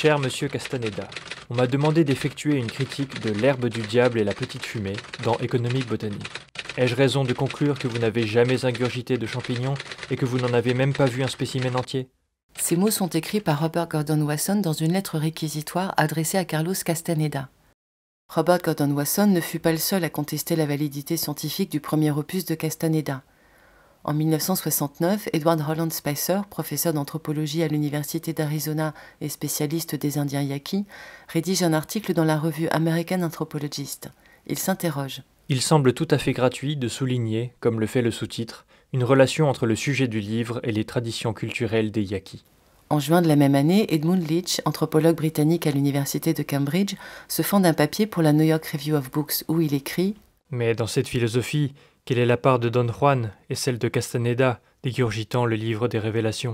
Cher Monsieur Castaneda, on m'a demandé d'effectuer une critique de L'herbe du diable et la petite fumée dans Économique botanique. Ai-je raison de conclure que vous n'avez jamais ingurgité de champignons et que vous n'en avez même pas vu un spécimen entier? Ces mots sont écrits par Robert Gordon Wasson dans une lettre réquisitoire adressée à Carlos Castaneda. Robert Gordon Wasson ne fut pas le seul à contester la validité scientifique du premier opus de Castaneda. En 1969, Edward Holland Spicer, professeur d'anthropologie à l'Université d'Arizona et spécialiste des Indiens Yaquis, rédige un article dans la revue American Anthropologist. Il s'interroge. Il semble tout à fait gratuit de souligner, comme le fait le sous-titre, une relation entre le sujet du livre et les traditions culturelles des Yaquis. En juin de la même année, Edmund Leach, anthropologue britannique à l'université de Cambridge, se fend d'un papier pour la New York Review of Books où il écrit « Mais dans cette philosophie, quelle est la part de Don Juan et celle de Castaneda, dégurgitant le livre des révélations ?»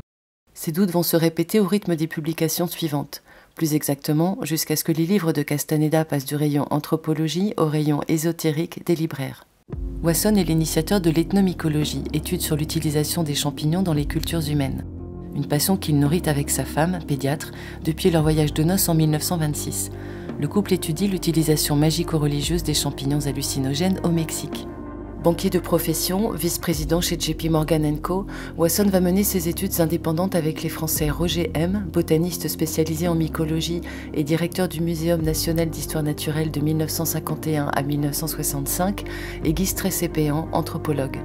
Ces doutes vont se répéter au rythme des publications suivantes. Plus exactement, jusqu'à ce que les livres de Castaneda passent du rayon anthropologie au rayon ésotérique des libraires. Wasson est l'initiateur de l'ethnomycologie, étude sur l'utilisation des champignons dans les cultures humaines. Une passion qu'il nourrit avec sa femme, pédiatre, depuis leur voyage de noces en 1926. Le couple étudie l'utilisation magico-religieuse des champignons hallucinogènes au Mexique. Banquier de profession, vice-président chez JP Morgan & Co., Wasson va mener ses études indépendantes avec les Français Roger M., botaniste spécialisé en mycologie et directeur du Muséum national d'histoire naturelle de 1951 à 1965, et Guy Stressé-Péan, anthropologue.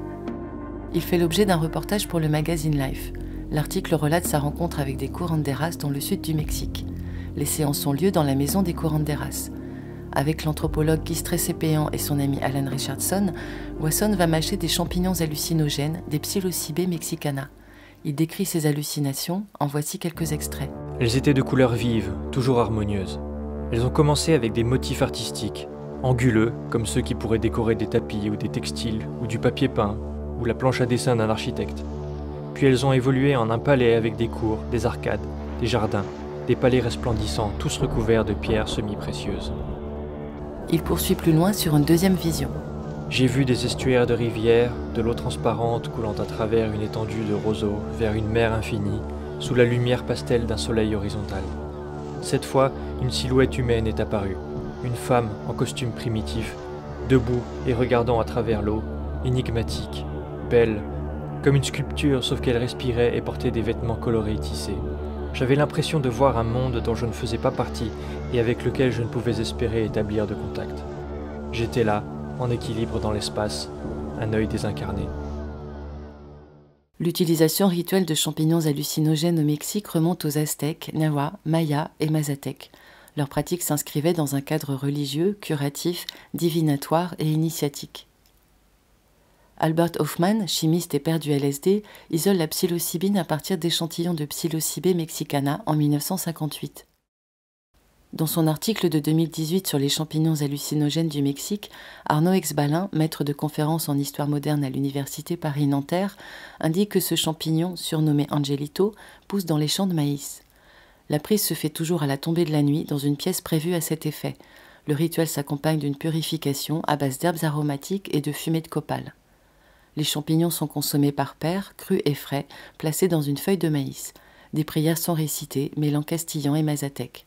Il fait l'objet d'un reportage pour le magazine Life. L'article relate sa rencontre avec des curanderas dans le sud du Mexique. Les séances ont lieu dans la maison des curanderas. Avec l'anthropologue Guy Stressé-Péan et son ami Alan Richardson, Wasson va mâcher des champignons hallucinogènes, des Psilocybes mexicana. Il décrit ses hallucinations, en voici quelques extraits. Elles étaient de couleurs vives, toujours harmonieuses. Elles ont commencé avec des motifs artistiques, anguleux, comme ceux qui pourraient décorer des tapis ou des textiles, ou du papier peint, ou la planche à dessin d'un architecte. Puis elles ont évolué en un palais avec des cours, des arcades, des jardins, des palais resplendissants, tous recouverts de pierres semi-précieuses. Il poursuit plus loin sur une deuxième vision. J'ai vu des estuaires de rivières, de l'eau transparente coulant à travers une étendue de roseaux vers une mer infinie, sous la lumière pastel d'un soleil horizontal. Cette fois, une silhouette humaine est apparue, une femme en costume primitif, debout et regardant à travers l'eau, énigmatique, belle, comme une sculpture sauf qu'elle respirait et portait des vêtements colorés tissés. J'avais l'impression de voir un monde dont je ne faisais pas partie et avec lequel je ne pouvais espérer établir de contact. J'étais là, en équilibre dans l'espace, un œil désincarné. L'utilisation rituelle de champignons hallucinogènes au Mexique remonte aux Aztèques, Nahua, Mayas et Mazatèques. Leur pratique s'inscrivait dans un cadre religieux, curatif, divinatoire et initiatique. Albert Hofmann, chimiste et père du LSD, isole la psilocybine à partir d'échantillons de Psilocybes mexicana en 1958. Dans son article de 2018 sur les champignons hallucinogènes du Mexique, Arnaud Exbalin, maître de conférences en histoire moderne à l'université Paris-Nanterre, indique que ce champignon, surnommé Angelito, pousse dans les champs de maïs. La prise se fait toujours à la tombée de la nuit dans une pièce prévue à cet effet. Le rituel s'accompagne d'une purification à base d'herbes aromatiques et de fumée de copal. Les champignons sont consommés par paires, crus et frais, placés dans une feuille de maïs. Des prières sont récitées, mêlant castillan et mazatèque.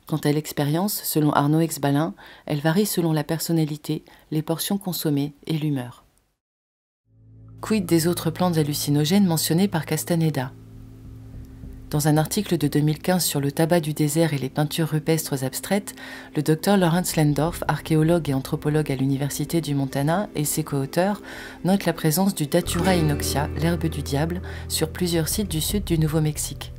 Quant à l'expérience, selon Arnaud Exbalin, elle varie selon la personnalité, les portions consommées et l'humeur. Quid des autres plantes hallucinogènes mentionnées par Castaneda? Dans un article de 2015 sur le tabac du désert et les peintures rupestres abstraites, le docteur Lawrence Lendorf, archéologue et anthropologue à l'Université du Montana, et ses co-auteurs, notent la présence du Datura inoxia, l'herbe du diable, sur plusieurs sites du sud du Nouveau-Mexique.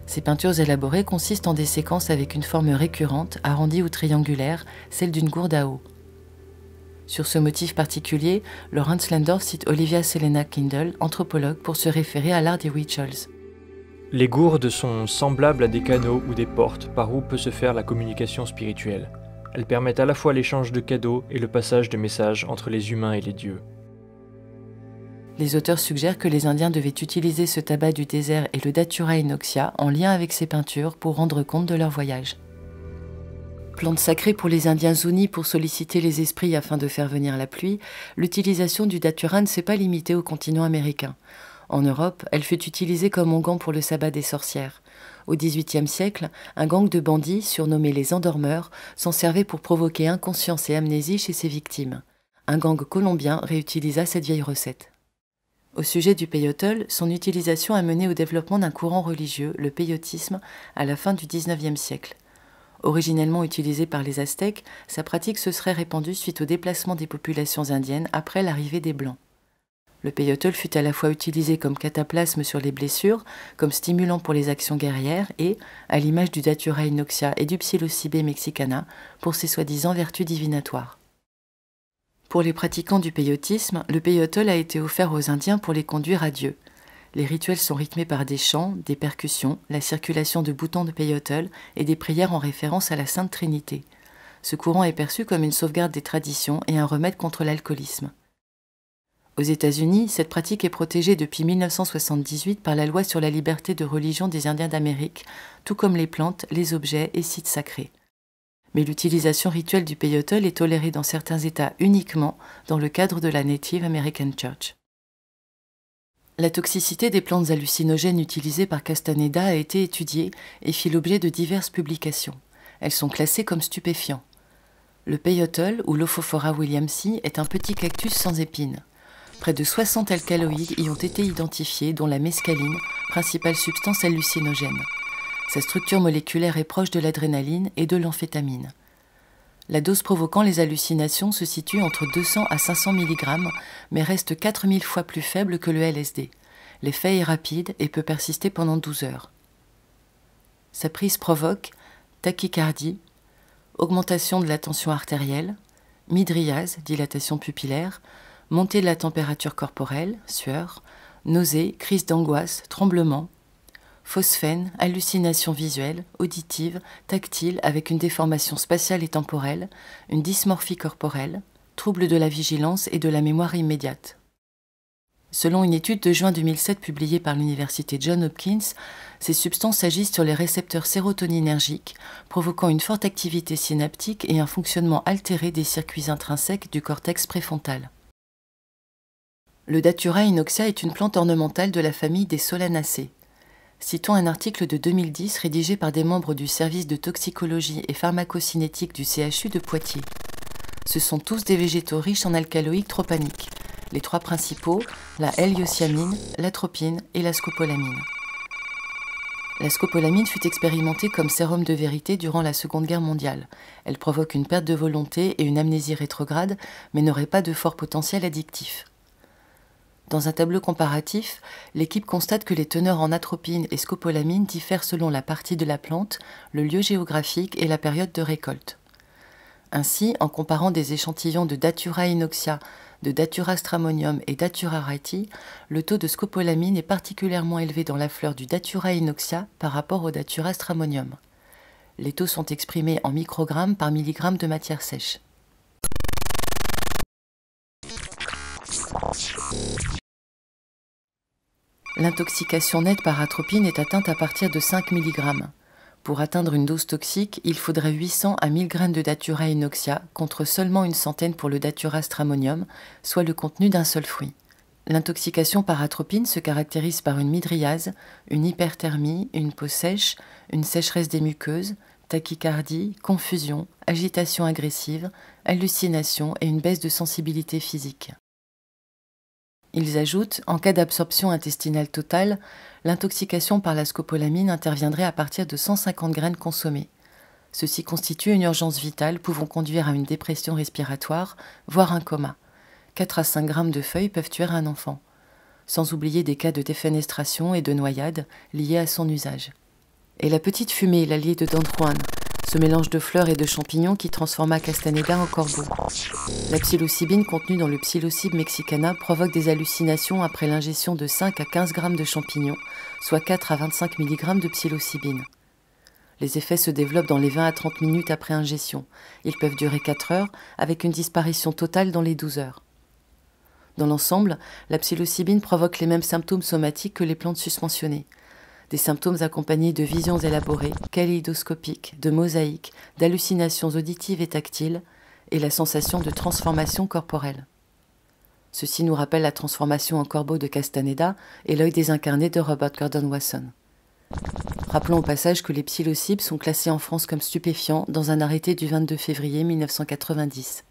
Ces peintures élaborées consistent en des séquences avec une forme récurrente, arrondie ou triangulaire, celle d'une gourde à eau. Sur ce motif particulier, Lawrence Lendorf cite Olivia Selena Kindle, anthropologue, pour se référer à l'art des rituals. Les gourdes sont semblables à des canaux ou des portes par où peut se faire la communication spirituelle. Elles permettent à la fois l'échange de cadeaux et le passage de messages entre les humains et les dieux. Les auteurs suggèrent que les Indiens devaient utiliser ce tabac du désert et le Datura inoxia en lien avec ces peintures pour rendre compte de leur voyage. Plante sacrée pour les Indiens Zuni pour solliciter les esprits afin de faire venir la pluie, l'utilisation du Datura ne s'est pas limitée au continent américain. En Europe, elle fut utilisée comme onguent pour le sabbat des sorcières. Au XVIIIe siècle, un gang de bandits, surnommés les endormeurs, s'en servait pour provoquer inconscience et amnésie chez ses victimes. Un gang colombien réutilisa cette vieille recette. Au sujet du peyote, son utilisation a mené au développement d'un courant religieux, le peyotisme, à la fin du XIXe siècle. Originellement utilisé par les Aztèques, sa pratique se serait répandue suite au déplacement des populations indiennes après l'arrivée des Blancs. Le peyote fut à la fois utilisé comme cataplasme sur les blessures, comme stimulant pour les actions guerrières et, à l'image du Datura inoxia et du Psilocybe mexicana, pour ses soi-disant vertus divinatoires. Pour les pratiquants du peyotisme, le peyotol a été offert aux Indiens pour les conduire à Dieu. Les rituels sont rythmés par des chants, des percussions, la circulation de boutons de peyotol et des prières en référence à la Sainte Trinité. Ce courant est perçu comme une sauvegarde des traditions et un remède contre l'alcoolisme. Aux États-Unis, cette pratique est protégée depuis 1978 par la loi sur la liberté de religion des Indiens d'Amérique, tout comme les plantes, les objets et sites sacrés. Mais l'utilisation rituelle du peyotol est tolérée dans certains États uniquement dans le cadre de la Native American Church. La toxicité des plantes hallucinogènes utilisées par Castaneda a été étudiée et fit l'objet de diverses publications. Elles sont classées comme stupéfiants. Le peyotol, ou Lophophora williamsi, est un petit cactus sans épines. Près de 60 alcaloïdes y ont été identifiés, dont la mescaline, principale substance hallucinogène. Sa structure moléculaire est proche de l'adrénaline et de l'amphétamine. La dose provoquant les hallucinations se situe entre 200 à 500 mg, mais reste 4000 fois plus faible que le LSD. L'effet est rapide et peut persister pendant 12 heures. Sa prise provoque tachycardie, augmentation de la tension artérielle, mydriase, dilatation pupillaire, montée de la température corporelle, sueur, nausées, crise d'angoisse, tremblements, phosphène, hallucinations visuelles, auditives, tactiles avec une déformation spatiale et temporelle, une dysmorphie corporelle, troubles de la vigilance et de la mémoire immédiate. Selon une étude de juin 2007 publiée par l'université Johns Hopkins, ces substances agissent sur les récepteurs sérotoninergiques, provoquant une forte activité synaptique et un fonctionnement altéré des circuits intrinsèques du cortex préfrontal. Le Datura inoxia est une plante ornementale de la famille des Solanacées. Citons un article de 2010 rédigé par des membres du service de toxicologie et pharmacocinétique du CHU de Poitiers. Ce sont tous des végétaux riches en alcaloïdes tropaniques, les trois principaux, la L-iothiamine, l'atropine et la scopolamine. La scopolamine fut expérimentée comme sérum de vérité durant la Seconde Guerre mondiale. Elle provoque une perte de volonté et une amnésie rétrograde, mais n'aurait pas de fort potentiel addictif. Dans un tableau comparatif, l'équipe constate que les teneurs en atropine et scopolamine diffèrent selon la partie de la plante, le lieu géographique et la période de récolte. Ainsi, en comparant des échantillons de Datura inoxia, de Datura stramonium et Datura wrightii, le taux de scopolamine est particulièrement élevé dans la fleur du Datura inoxia par rapport au Datura stramonium. Les taux sont exprimés en microgrammes par milligramme de matière sèche. L'intoxication nette par atropine est atteinte à partir de 5 mg. Pour atteindre une dose toxique, il faudrait 800 à 1000 g de Datura inoxia contre seulement une centaine pour le Datura stramonium, soit le contenu d'un seul fruit. L'intoxication par atropine se caractérise par une mydriase, une hyperthermie, une peau sèche, une sécheresse des muqueuses, tachycardie, confusion, agitation agressive, hallucination et une baisse de sensibilité physique. Ils ajoutent, en cas d'absorption intestinale totale, l'intoxication par la scopolamine interviendrait à partir de 150 graines consommées. Ceci constitue une urgence vitale pouvant conduire à une dépression respiratoire, voire un coma. 4 à 5 grammes de feuilles peuvent tuer un enfant, sans oublier des cas de défenestration et de noyade liés à son usage. Et la petite fumée, l'allié de Don Juan, ce mélange de fleurs et de champignons qui transforma Castaneda en corbeau. La psilocybine contenue dans le Psilocybe mexicana provoque des hallucinations après l'ingestion de 5 à 15 grammes de champignons, soit 4 à 25 mg de psilocybine. Les effets se développent dans les 20 à 30 minutes après ingestion. Ils peuvent durer 4 heures, avec une disparition totale dans les 12 heures. Dans l'ensemble, la psilocybine provoque les mêmes symptômes somatiques que les plantes susmentionnées. Des symptômes accompagnés de visions élaborées, kaléidoscopiques, de mosaïques, d'hallucinations auditives et tactiles, et la sensation de transformation corporelle. Ceci nous rappelle la transformation en corbeau de Castaneda et l'œil désincarné de Robert Gordon Wasson. Rappelons au passage que les psilocybes sont classés en France comme stupéfiants dans un arrêté du 22 février 1990.